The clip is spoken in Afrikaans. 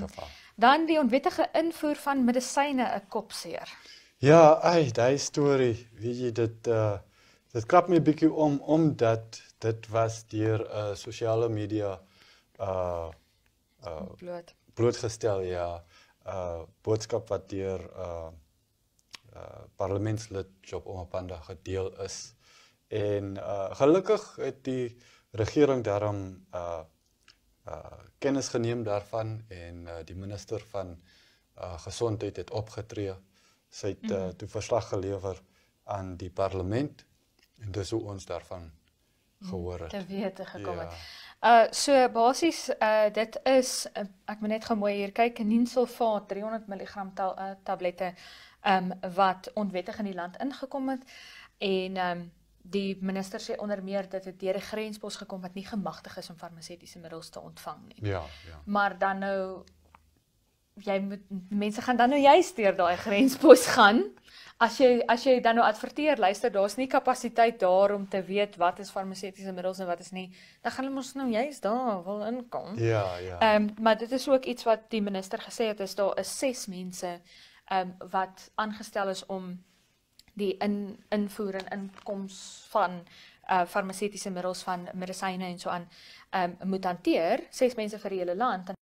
geval. Dan die onwettige invoer van medisyne 'n kopseer. Ja, die storie, weet jy, dit krap my 'n bietjie omdat dit was deur sosiale media blootgestel, ja. Boodskap wat deur parlementslid Job Omapanda gedeel is. En gelukkig het die regering daarom kennis geneem daarvan en die minister van gesondheid het opgetree. Sy het toe verslag gelewer aan die parlement en dis hoe ons daarvan gehoor het. Te wete gekom het. Ja. So basies, dit is, ek moet net gou mooi hier kyk, Niensulfaat 300 mg tablette wat onwettig in die land ingekom het en die minister sê onder meer dat dit deur 'n grenspos gekom wat nie gemagtig is om farmaseutiese middels te ontvang nie. Ja. Maar dan nou, mense gaan dan nou juist deur daai grenspos gaan. As jy dan nou adverteer, luister, daar's nie kapasiteit daar om te weet wat is farmaseutiese middels en wat is nie, dan gaan hulle mos nou juist daar wil inkom. Ja. Maar dit is ook iets wat die minister gesê het, is daar is 6 mense wat aangestel is om die invoer en inkoms van farmaseutiese middels, van medisyne en so aan moet hanteer, 6 mense vir die hele land.